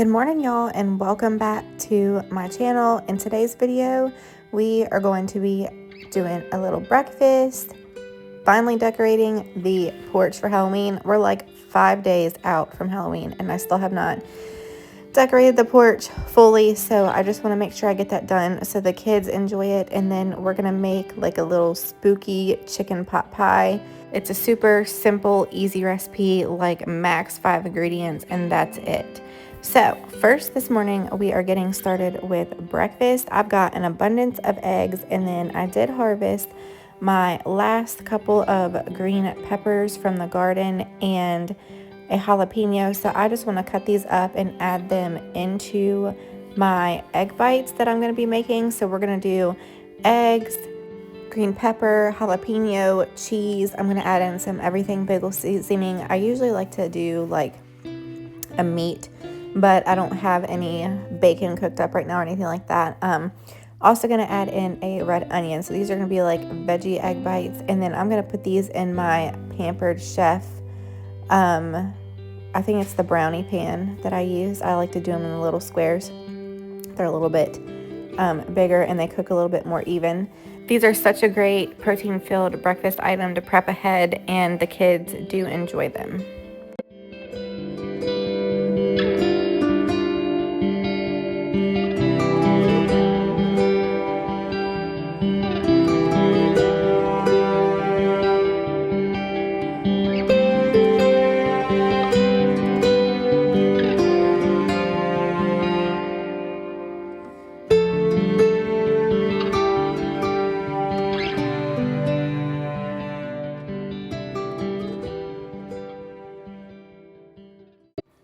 Good morning, y'all, and welcome back to my channel. In today's video, we are going to be doing a little breakfast, finally decorating the porch for Halloween. We're like 5 days out from Halloween, and I still have not decorated the porch fully, so I just want to make sure I get that done so the kids enjoy it. And then we're gonna make like a little spooky chicken pot pie. It's a super simple, easy recipe, like max 5 ingredients, and that's it. So first this morning we are getting started with breakfast. I've got an abundance of eggs, and then I did harvest my last couple of green peppers from the garden and a jalapeno. So I just want to cut these up and add them into my egg bites that I'm going to be making. So we're going to do eggs, green pepper, jalapeno, cheese. I'm going to add in some everything bagel seasoning. I usually like to do like a meat, but I don't have any bacon cooked up right now or anything like that. Also going to add in a red onion. So these are going to be like veggie egg bites. And then I'm going to put these in my Pampered Chef. I think it's the brownie pan that I use. I like to do them in the little squares. They're a little bit bigger, and they cook a little bit more even. These are such a great protein-filled breakfast item to prep ahead, and the kids do enjoy them.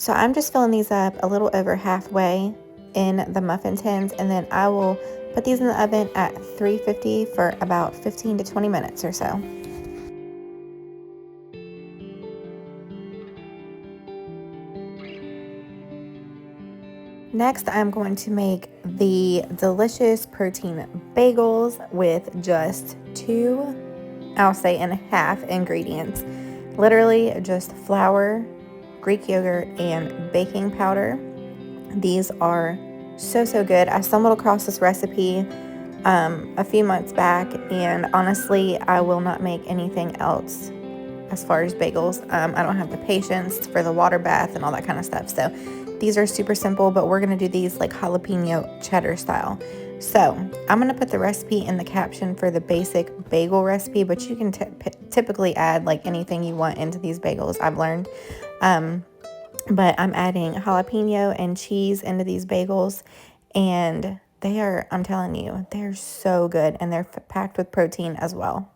So I'm just filling these up a little over halfway in the muffin tins, and then I will put these in the oven at 350 for about 15 to 20 minutes or so. Next, I'm going to make the delicious protein bagels with just 2.5 ingredients. Literally just flour, Greek yogurt, and baking powder. These are so good. I stumbled across this recipe a few months back, and honestly, I will not make anything else as far as bagels. I don't have the patience for the water bath and all that kind of stuff. So these are super simple, but we're going to do these like jalapeno cheddar style. So I'm going to put the recipe in the caption for the basic bagel recipe, but you can typically add like anything you want into these bagels, I've learned. But I'm adding jalapeno and cheese into these bagels, and they are, I'm telling you, they're so good, and they're packed with protein as well.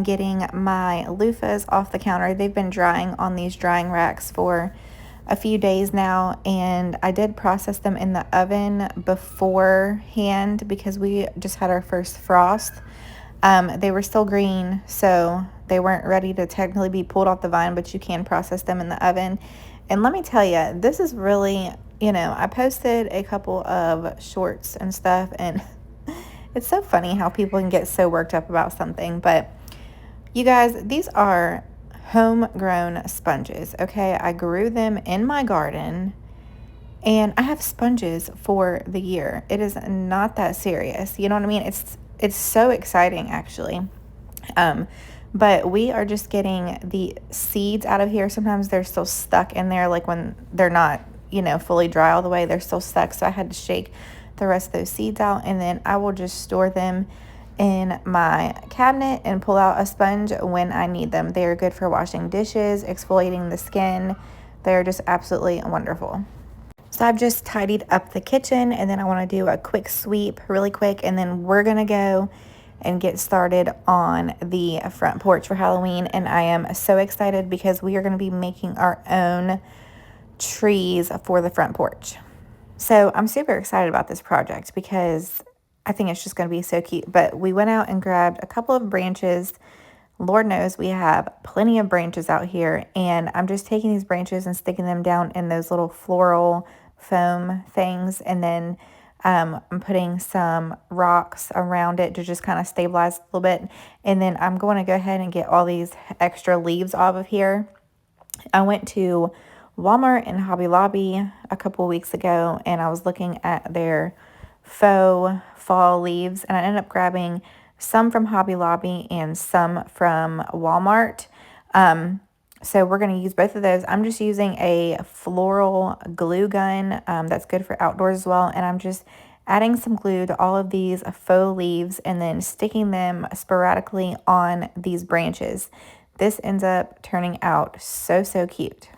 getting my loofahs off the counter. They've been drying on these drying racks for a few days now, and I did process them in the oven beforehand because we just had our first frost. They were still green, so they weren't ready to technically be pulled off the vine, but you can process them in the oven. And let me tell you, this is really, I posted a couple of shorts and stuff, and it's so funny how people can get so worked up about something. But you guys, these are homegrown sponges, okay? I grew them in my garden, and I have sponges for the year. It is not that serious. You know what I mean? It's so exciting, actually. But we are just getting the seeds out of here. Sometimes they're still stuck in there, like when they're not, fully dry all the way, they're still stuck. So I had to shake the rest of those seeds out, and then I will just store them in my cabinet and pull out a sponge when I need them. They are good for washing dishes, exfoliating the skin. They're just absolutely wonderful. So I've just tidied up the kitchen, and then I want to do a quick sweep really quick, and then we're gonna go and get started on the front porch for Halloween. And I am so excited because we are going to be making our own trees for the front porch. So I'm super excited about this project because I think it's just going to be so cute. But we went out and grabbed a couple of branches. Lord knows we have plenty of branches out here, and I'm just taking these branches and sticking them down in those little floral foam things, and then I'm putting some rocks around it to just kind of stabilize a little bit. And then I'm going to go ahead and get all these extra leaves off of here. I went to Walmart and Hobby Lobby a couple of weeks ago, and I was looking at their faux fall leaves, and I ended up grabbing some from Hobby Lobby and some from Walmart. So we're going to use both of those. I'm just using a floral glue gun that's good for outdoors as well. And I'm just adding some glue to all of these faux leaves and then sticking them sporadically on these branches. This ends up turning out so, so cute.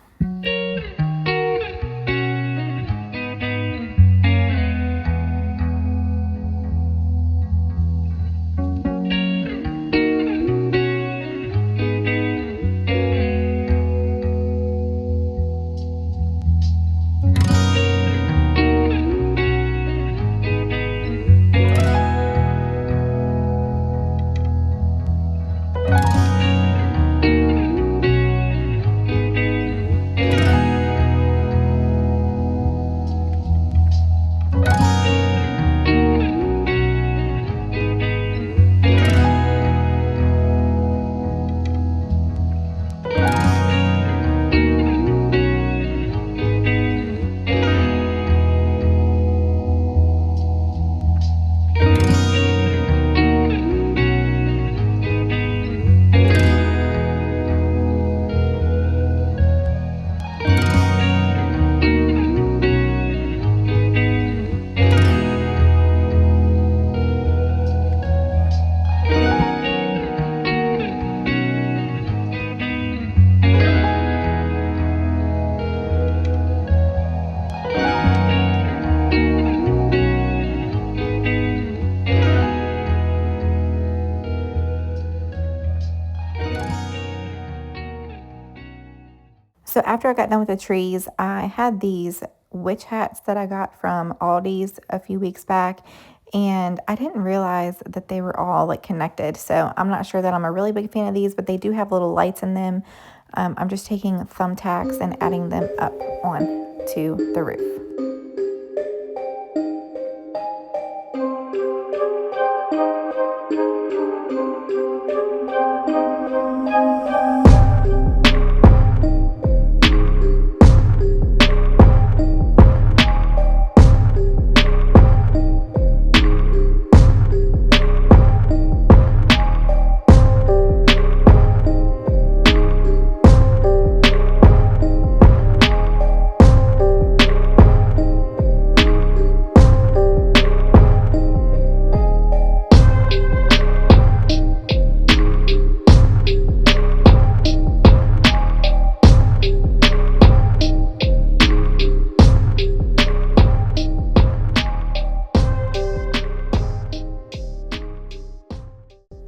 So after I got done with the trees, I had these witch hats that I got from Aldi's a few weeks back, and I didn't realize that they were all like connected. So I'm not sure that I'm a really big fan of these, but they do have little lights in them. I'm just taking thumbtacks and adding them up on to the roof.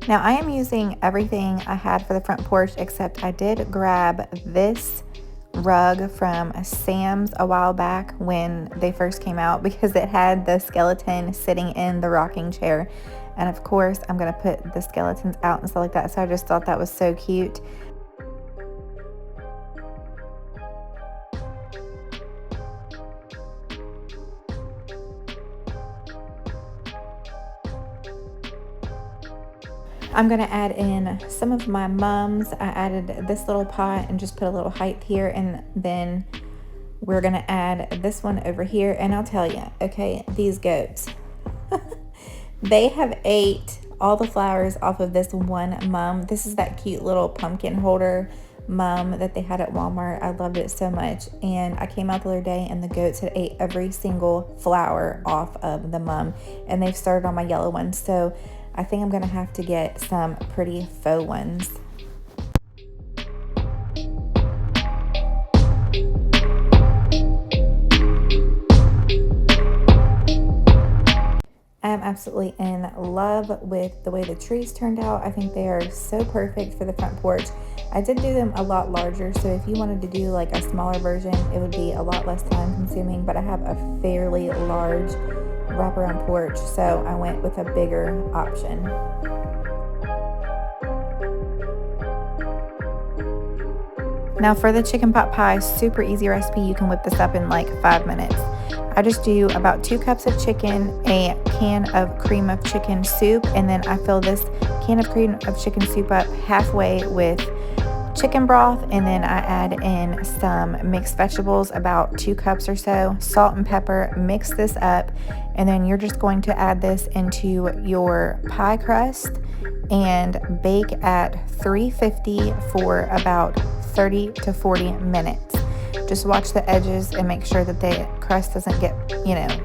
Now I am using using everything I had for the front porch, except I did grab this rug from Sam's a while back when they first came out because it had the skeleton sitting in the rocking chair. And of course, I'm going to put the skeletons out and stuff like that. So I just thought that was so cute. I'm going to add in some of my mums. I added this little pot and just put a little height here, and then we're going to add this one over here. And I'll tell you, okay, these goats, they have ate all the flowers off of this one mum. This is that cute little pumpkin holder mum that they had at Walmart. I loved it so much. And I came out the other day and the goats had ate every single flower off of the mum, and they've started on my yellow ones. So I think I'm going to have to get some pretty faux ones. I am absolutely in love with the way the trees turned out. I think they are so perfect for the front porch. I did do them a lot larger, so if you wanted to do like a smaller version, it would be a lot less time consuming, but I have a fairly large wraparound porch, so I went with a bigger option. Now for the chicken pot pie, super easy recipe. You can whip this up in like 5 minutes. I just do about 2 cups of chicken, a can of cream of chicken soup, and then I fill this can of cream of chicken soup up halfway with chicken broth, and then I add in some mixed vegetables, about 2 cups or so, salt and pepper, mix this up, and then you're just going to add this into your pie crust and bake at 350 for about 30 to 40 minutes. Just watch the edges and make sure that the crust doesn't get,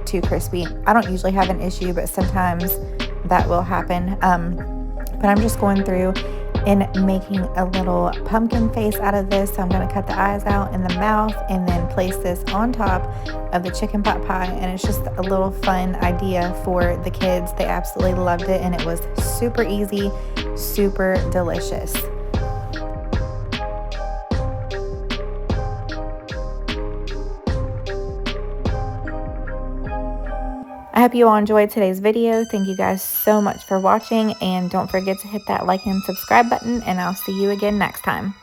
too crispy. I don't usually have an issue, but sometimes that will happen. But I'm just going through and making a little pumpkin face out of this. So I'm going to cut the eyes out and the mouth and then place this on top of the chicken pot pie. And it's just a little fun idea for the kids. They absolutely loved it, and it was super easy, super delicious. I hope you all enjoyed today's video. Thank you guys so much for watching, and don't forget to hit that like and subscribe button, and I'll see you again next time.